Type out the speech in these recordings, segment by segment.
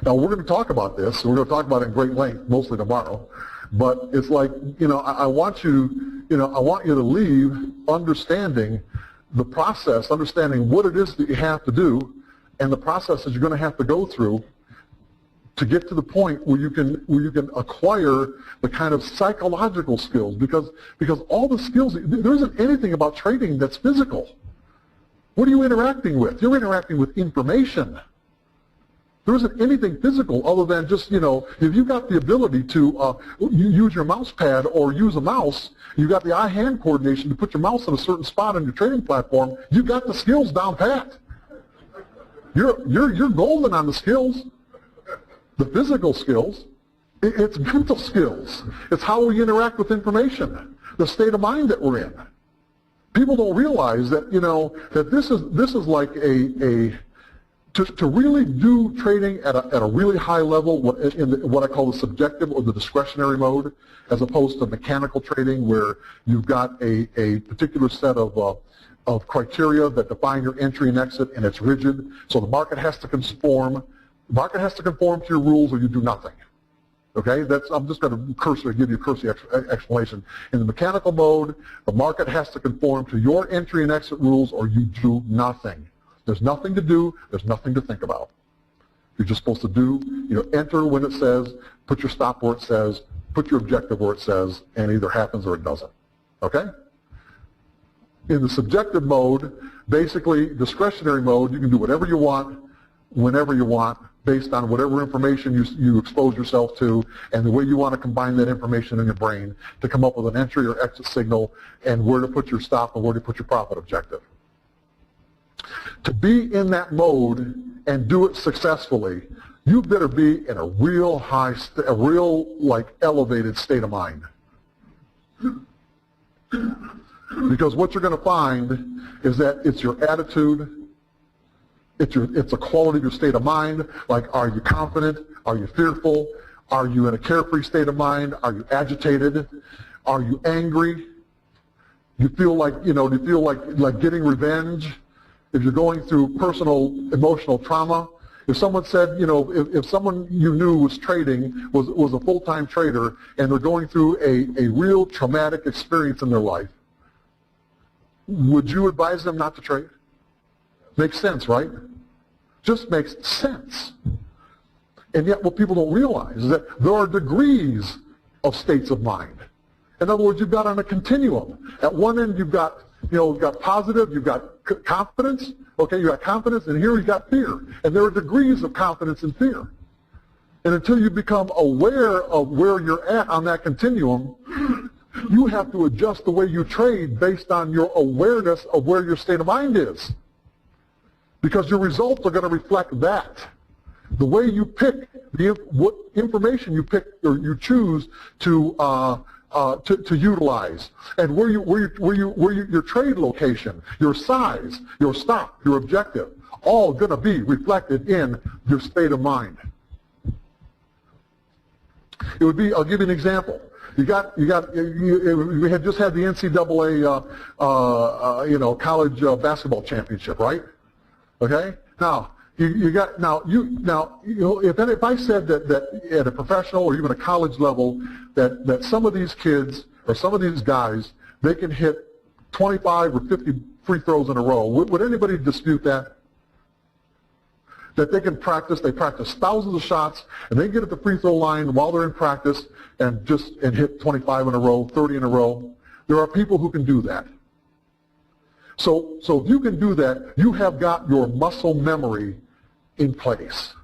Now, we're going to talk about this. We're going to talk about it in great length, mostly tomorrow. But it's like, I want you to leave understanding the process, understanding what it is that you have to do, and the process that you're going to have to go through to get to the point where you can acquire the kind of psychological skills, because all the skills, there isn't anything about trading that's physical. What are you interacting with? You're interacting with information. There isn't anything physical other than just, if you've got the ability to use your mouse pad or use a mouse, you've got the eye-hand coordination to put your mouse in a certain spot on your trading platform, you've got the skills down pat. You're golden on the skills. The physical skills, it's mental skills. It's how we interact with information, the state of mind that we're in. People don't realize that, that this is like to really do trading at a really high level in what I call the subjective or the discretionary mode, as opposed to mechanical trading where you've got a particular set of criteria that define your entry and exit, and it's rigid. So the market has to conform. The market has to conform to your rules or you do nothing. Okay, I'm just going to give you a cursory explanation. In the mechanical mode, the market has to conform to your entry and exit rules or you do nothing. There's nothing to do, there's nothing to think about. You're just supposed to do, enter when it says, put your stop where it says, put your objective where it says, and it either happens or it doesn't. Okay? In the subjective mode, basically discretionary mode, you can do whatever you want, whenever you want, based on whatever information you expose yourself to and the way you want to combine that information in your brain to come up with an entry or exit signal and where to put your stop and where to put your profit objective. To be in that mode and do it successfully, you better be in a real elevated state of mind. Because what you're going to find is that it's your attitude, it's a quality of your state of mind, like are you confident, are you fearful, are you in a carefree state of mind, are you agitated, are you angry, you feel like, do you feel like getting revenge, if you're going through personal emotional trauma. If someone said, if someone you knew was trading, was a full-time trader, and they're going through a real traumatic experience in their life, would you advise them not to trade? Makes sense, right? Just makes sense. And yet what people don't realize is that there are degrees of states of mind. In other words, you've got on a continuum. At one end you've got, you've got positive, you've got confidence, okay, you got confidence, and here you've got fear. And there are degrees of confidence and fear. And until you become aware of where you're at on that continuum, you have to adjust the way you trade based on your awareness of where your state of mind is. Because your results are going to reflect that. The way you pick, what information you pick or you choose to utilize, and where your trade location, your size, your stop, your objective, all going to be reflected in your state of mind. It would be, I'll give you an example. We had just had the NCAA, college basketball championship, right? Okay. Now if I said that at a professional or even a college level that some of these kids or some of these guys, they can hit 25 or 50 free throws in a row, would anybody dispute that? That they can practice, they practice thousands of shots, and they get at the free throw line while they're in practice and hit 25 in a row, 30 in a row. There are people who can do that. So if you can do that, you have got your muscle memory in place.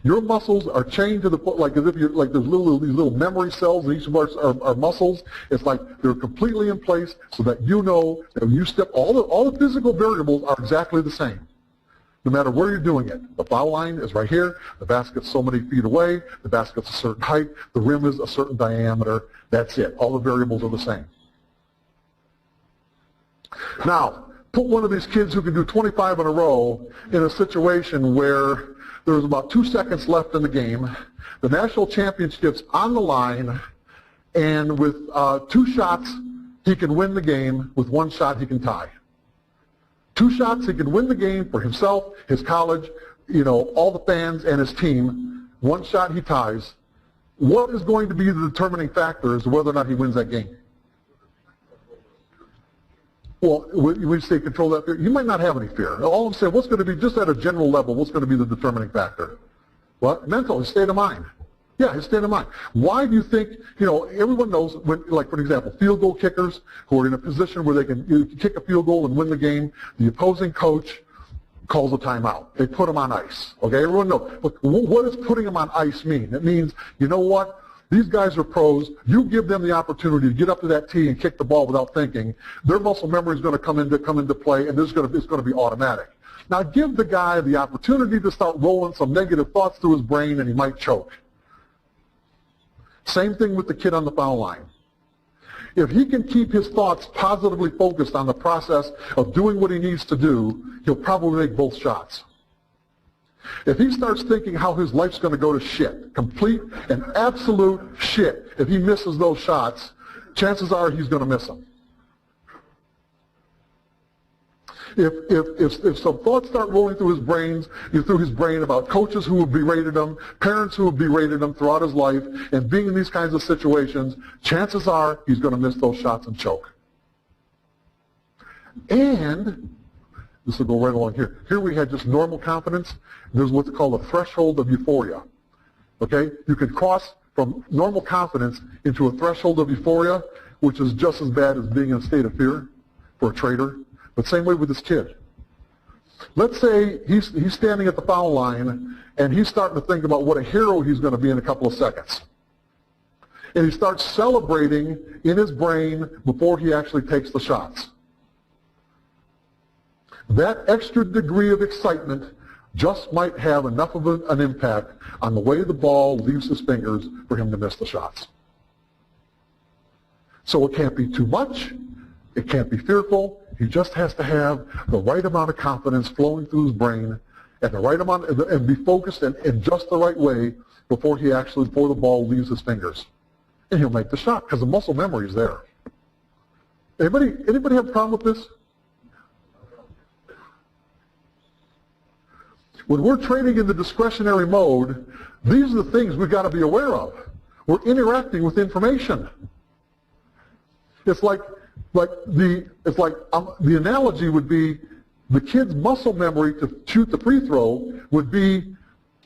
Your muscles are chained to the foot, like as if you're like there's these little memory cells in each of our muscles. It's like they're completely in place so that you know that when you step, all the physical variables are exactly the same. No matter where you're doing it. The foul line is right here, the basket's so many feet away, the basket's a certain height, the rim is a certain diameter, that's it. All the variables are the same. Now, put one of these kids who can do 25 in a row in a situation where there's about 2 seconds left in the game, the national championship's on the line, and with 2 shots he can win the game, with 1 shot he can tie. 2 shots he can win the game for himself, his college, all the fans and his team, one shot he ties, what is going to be the determining factor as to whether or not he wins that game? Well, when you say control that fear, you might not have any fear. All I'm saying, what's going to be, just at a general level, what's going to be the determining factor? What? Mental, his state of mind. Yeah, his state of mind. Why do you think, everyone knows, when, like for example, field goal kickers who are in a position where they can kick a field goal and win the game, the opposing coach calls a timeout. They put them on ice. Okay, everyone knows. But what does putting them on ice mean? It means, you know what? These guys are pros. You give them the opportunity to get up to that tee and kick the ball without thinking. Their muscle memory is going to come into play, and it's going to be automatic. Now give the guy the opportunity to start rolling some negative thoughts through his brain, and he might choke. Same thing with the kid on the foul line. If he can keep his thoughts positively focused on the process of doing what he needs to do, he'll probably make both shots. If he starts thinking how his life's going to go to shit, complete and absolute shit, if he misses those shots, chances are he's going to miss them. If some thoughts start rolling through his brain about coaches who have berated him, parents who have berated him throughout his life, and being in these kinds of situations, chances are he's going to miss those shots and choke. And this will go right along here. Here we had just normal confidence. There's what's called a threshold of euphoria. Okay? You can cross from normal confidence into a threshold of euphoria, which is just as bad as being in a state of fear for a trader. But same way with this kid. Let's say he's standing at the foul line and he's starting to think about what a hero he's going to be in a couple of seconds. And he starts celebrating in his brain before he actually takes the shots. That extra degree of excitement just might have enough of an impact on the way the ball leaves his fingers for him to miss the shots. So it can't be too much. It can't be fearful. He just has to have the right amount of confidence flowing through his brain and the right amount, and be focused in just the right way before the ball leaves his fingers. And he'll make the shot because the muscle memory is there. Anybody have a problem with this? When we're trading in the discretionary mode, these are the things we've got to be aware of. We're interacting with information. It's like the analogy would be the kid's muscle memory to shoot the free throw would be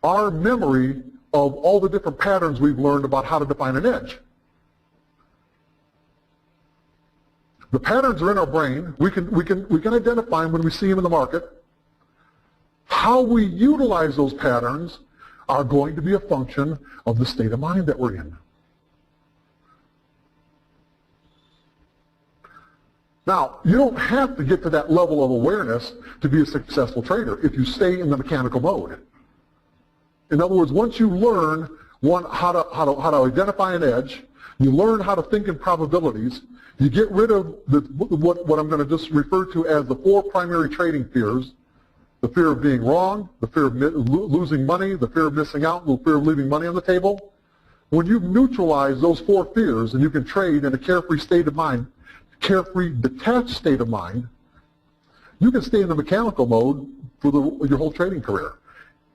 our memory of all the different patterns we've learned about how to define an edge. The patterns are in our brain. We can identify them when we see them in the market. How we utilize those patterns are going to be a function of the state of mind that we're in. Now, you don't have to get to that level of awareness to be a successful trader if you stay in the mechanical mode. In other words, once you learn how to identify an edge, you learn how to think in probabilities, you get rid of what I'm going to just refer to as the 4 primary trading fears: the fear of being wrong, the fear of losing money, the fear of missing out, the fear of leaving money on the table. When you neutralize those 4 fears and you can trade in a carefree state of mind, carefree, detached state of mind, you can stay in the mechanical mode for your whole trading career,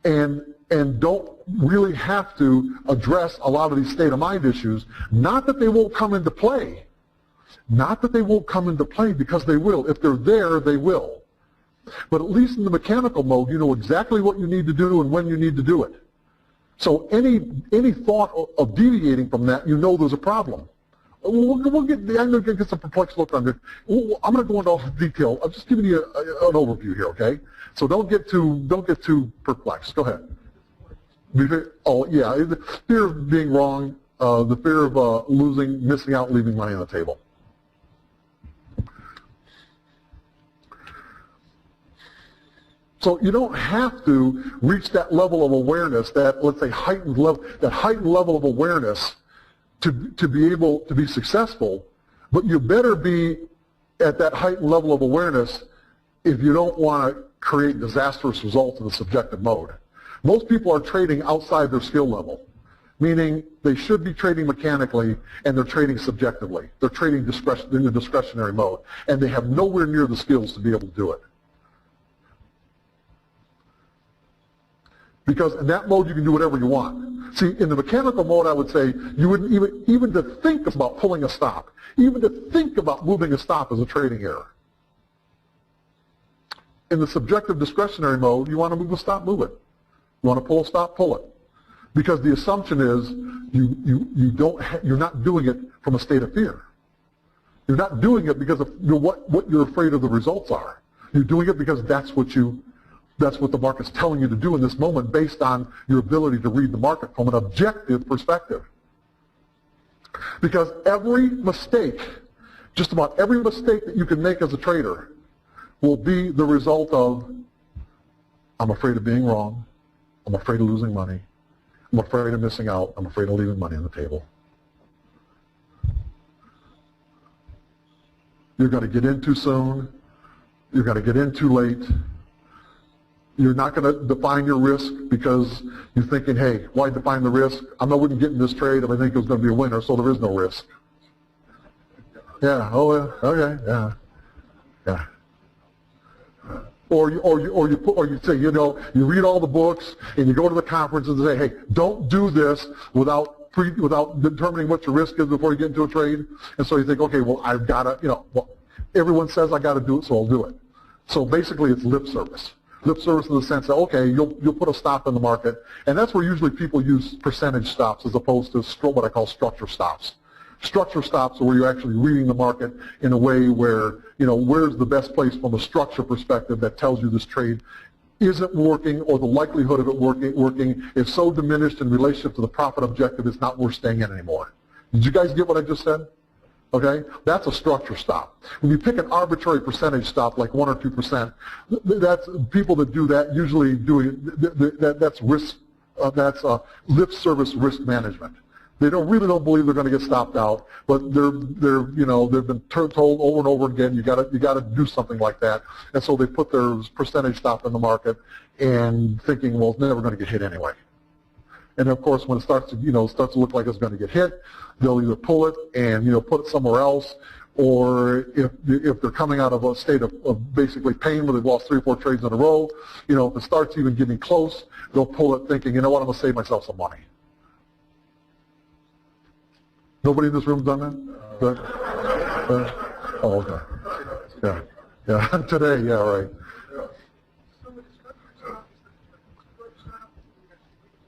and don't really have to address a lot of these state of mind issues. Not that they won't come into play. Not that they won't come into play, because they will. If they're there, they will. But at least in the mechanical mode, you know exactly what you need to do and when you need to do it. So any thought of deviating from that, you know there's a problem. I'm going to get some perplexed look on this. I'm going to go into all the detail. I'm just giving you an overview here, okay? So don't get too perplexed. Go ahead. Oh yeah, the fear of being wrong, the fear of missing out, leaving money on the table. So you don't have to reach that level of awareness, that, let's say, heightened level of awareness to be able to be successful, but you better be at that heightened level of awareness if you don't want to create disastrous results in the subjective mode. Most people are trading outside their skill level, meaning they should be trading mechanically and they're trading subjectively. They're trading in the discretionary mode, and they have nowhere near the skills to be able to do it. Because in that mode, you can do whatever you want. See, in the mechanical mode, I would say you wouldn't even to think about pulling a stop, even to think about moving a stop is a trading error. In the subjective discretionary mode, you want to move a stop, move it. You want to pull a stop, pull it. Because the assumption is you're not doing it from a state of fear. You're not doing it because of what you're afraid of the results are. You're doing it because that's what the market's telling you to do in this moment based on your ability to read the market from an objective perspective. Because every mistake, just about every mistake that you can make as a trader will be the result of, I'm afraid of being wrong, I'm afraid of losing money, I'm afraid of missing out, I'm afraid of leaving money on the table. You're going to get in too soon, you're going to get in too late, you're not going to define your risk because you're thinking, hey, why define the risk? I wouldn't get in this trade if I think it was going to be a winner, so there is no risk. Yeah, oh, okay, yeah, yeah. Or you say, you read all the books and you go to the conference and say, hey, don't do this without determining what your risk is before you get into a trade. And so you think, okay, well, I've got to, everyone says I got to do it, so I'll do it. So basically, it's lip service. Lip service in the sense that, okay, you'll put a stop in the market, and that's where usually people use percentage stops as opposed to what I call structure stops. Structure stops are where you're actually reading the market in a way where, where's the best place from a structure perspective that tells you this trade isn't working or the likelihood of it working is so diminished in relationship to the profit objective it's not worth staying in anymore. Did you guys get what I just said? Okay? That's a structure stop. When you pick an arbitrary percentage stop like 1 or 2%, that's people that do that usually that's risk, that's lip service risk management. They really don't believe they're going to get stopped out, but they've been told over and over again, you got to do something like that, and so they put their percentage stop in the market, and thinking, well, it's never going to get hit anyway. And of course, when it starts to look like it's going to get hit, they'll either pull it and put it somewhere else, or if they're coming out of a state of basically pain where they've lost 3 or 4 trades in a row, if it starts even getting close, they'll pull it thinking, you know what, I'm going to save myself some money. Nobody in this room done that? Oh, okay. Yeah. Today, yeah, right.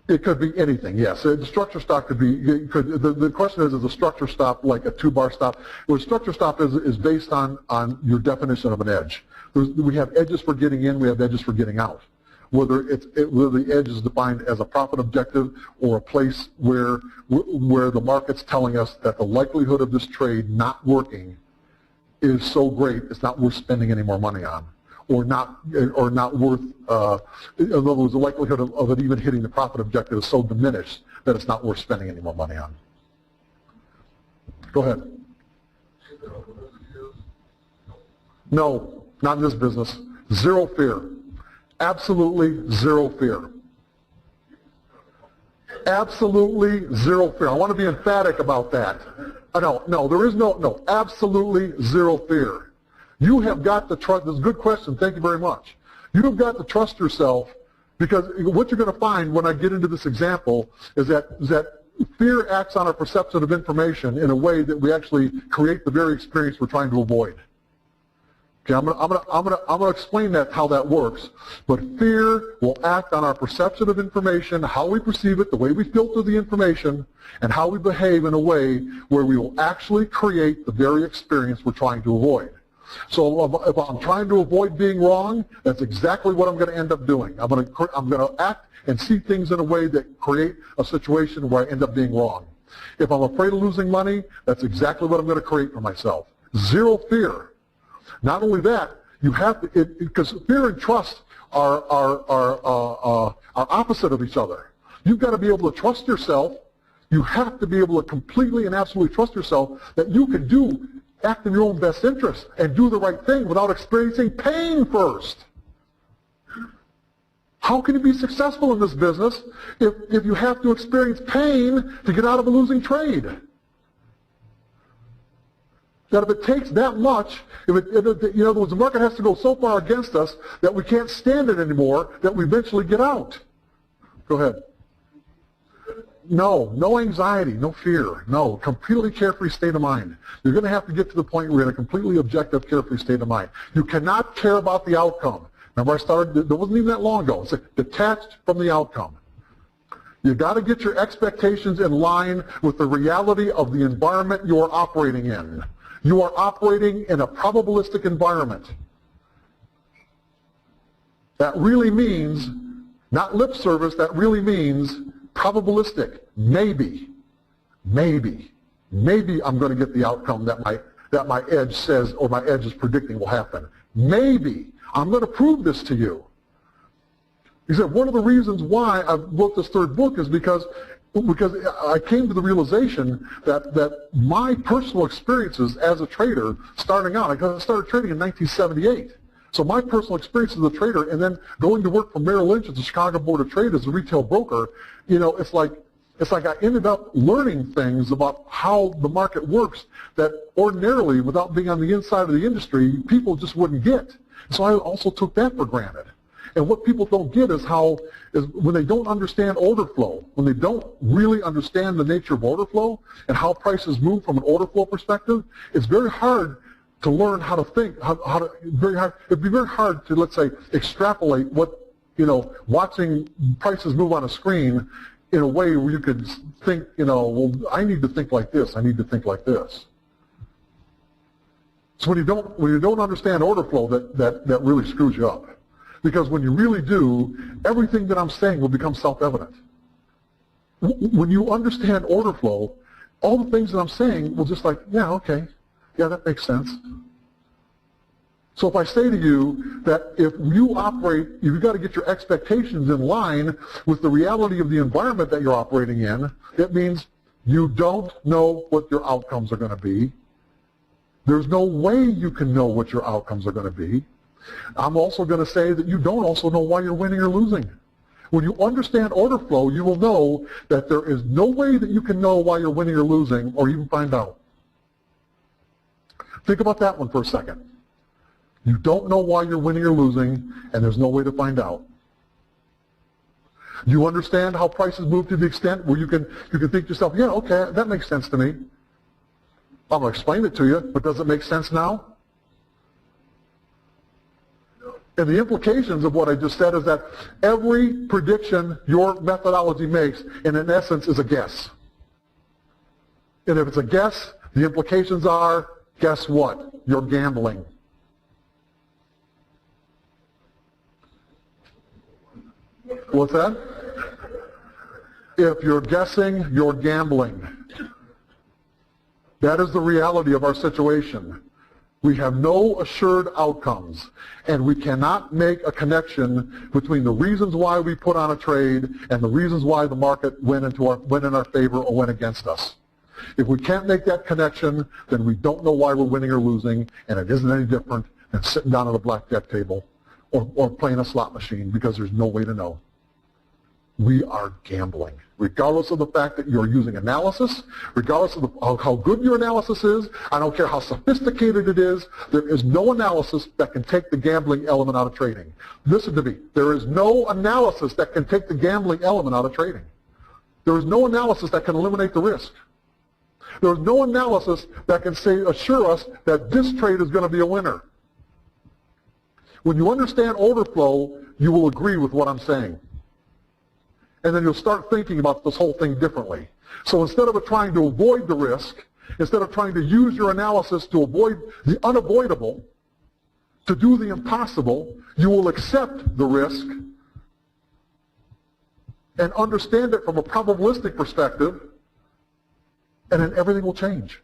It could be anything, yes. The structure stop could be, the question is a structure stop like a 2-bar stop? Well, a structure stop is based on your definition of an edge. We have edges for getting in, we have edges for getting out. Whether the edge is defined as a profit objective or a place where the market's telling us that the likelihood of this trade not working is so great it's not worth spending any more money on, or not worth. In other words, the likelihood of it even hitting the profit objective is so diminished that it's not worth spending any more money on. Go ahead. No, not in this business. Zero fear. Absolutely zero fear. Absolutely zero fear. I want to be emphatic about that. No, there is no, absolutely zero fear. You have got to trust, this is a good question, thank you very much. You have got to trust yourself, because what you're going to find when I get into this example is that fear acts on our perception of information in a way that we actually create the very experience we're trying to avoid. Okay, I'm gonna explain how that works. But fear will act on our perception of information, how we perceive it, the way we filter the information, and how we behave in a way where we will actually create the very experience we're trying to avoid. So if I'm trying to avoid being wrong, that's exactly what I'm going to end up doing. I'm going to act and see things in a way that create a situation where I end up being wrong. If I'm afraid of losing money, that's exactly what I'm going to create for myself. Zero fear. Not only that, you have to, because fear and trust are opposite of each other. You've got to be able to trust yourself. You have to be able to completely and absolutely trust yourself that you can act in your own best interest and do the right thing without experiencing pain first. How can you be successful in this business if you have to experience pain to get out of a losing trade? That if it takes that much, in other words, the market has to go so far against us that we can't stand it anymore, that we eventually get out. Go ahead. No anxiety, no fear, no, completely carefree state of mind. You're going to have to get to the point where you're in a completely objective, carefree state of mind. You cannot care about the outcome. Remember I started, there wasn't even that long ago. It's like detached from the outcome. You've got to get your expectations in line with the reality of the environment you are operating in. You are operating in a probabilistic environment. That really means, not lip service, that really means probabilistic. Maybe I'm going to get the outcome that my edge says or my edge is predicting will happen. Maybe I'm going to prove this to you. He said one of the reasons why I wrote this third book is because I came to the realization that my personal experiences as a trader starting out, I started trading in 1978. So my personal experience as a trader and then going to work for Merrill Lynch at the Chicago Board of Trade as a retail broker, it's like I ended up learning things about how the market works that ordinarily, without being on the inside of the industry, people just wouldn't get. So I also took that for granted. And what people don't get is when they don't understand order flow, when they don't really understand the nature of order flow and how prices move from an order flow perspective, it's very hard to learn how to think, it'd be very hard to, let's say, extrapolate what, watching prices move on a screen in a way where you could think, well, I need to think like this, I need to think like this. So when you don't understand order flow, that really screws you up. Because when you really do, everything that I'm saying will become self-evident. When you understand order flow, all the things that I'm saying will just like, yeah, okay, yeah, that makes sense. So if I say to you that if you operate, you've got to get your expectations in line with the reality of the environment that you're operating in, it means you don't know what your outcomes are going to be. There's no way you can know what your outcomes are going to be. I'm also going to say that you don't also know why you're winning or losing. When you understand order flow, you will know that there is no way that you can know why you're winning or losing or even find out. Think about that one for a second. You don't know why you're winning or losing, and there's no way to find out. You understand how prices move to the extent where you can think to yourself, yeah, okay, that makes sense to me. I'm going to explain it to you, but does it make sense now? And the implications of what I just said is that every prediction your methodology makes, in essence, is a guess. And if it's a guess, the implications are, guess what? You're gambling. What's that? If you're guessing, you're gambling. That is the reality of our situation. We have no assured outcomes, and we cannot make a connection between the reasons why we put on a trade and the reasons why the market went in our favor or went against us. If we can't make that connection, then we don't know why we're winning or losing, and it isn't any different than sitting down at a blackjack table or playing a slot machine, because there's no way to know. We are gambling. Regardless of the fact that you're using analysis, regardless of how good your analysis is, I don't care how sophisticated it is, there is no analysis that can take the gambling element out of trading. Listen to me. There is no analysis that can take the gambling element out of trading. There is no analysis that can eliminate the risk. There is no analysis that can assure us that this trade is going to be a winner. When you understand order flow, you will agree with what I'm saying. And then you'll start thinking about this whole thing differently. So instead of trying to avoid the risk, instead of trying to use your analysis to avoid the unavoidable, to do the impossible, you will accept the risk and understand it from a probabilistic perspective, and then everything will change.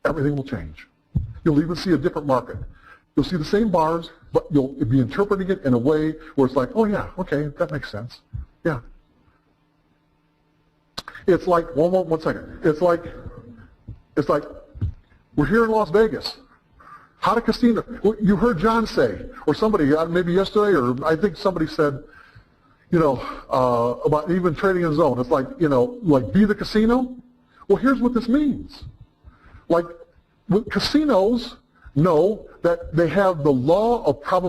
Everything will change. You'll even see a different market. You'll see the same bars, but you'll be interpreting it in a way where it's like, oh yeah, okay, that makes sense. Yeah. It's like, one second. It's like we're here in Las Vegas. How to casino? You heard John say, or somebody, maybe yesterday, or I think somebody said, about even trading in zone. It's like, like be the casino. Well, here's what this means. Like, casinos know that they have the law of probability.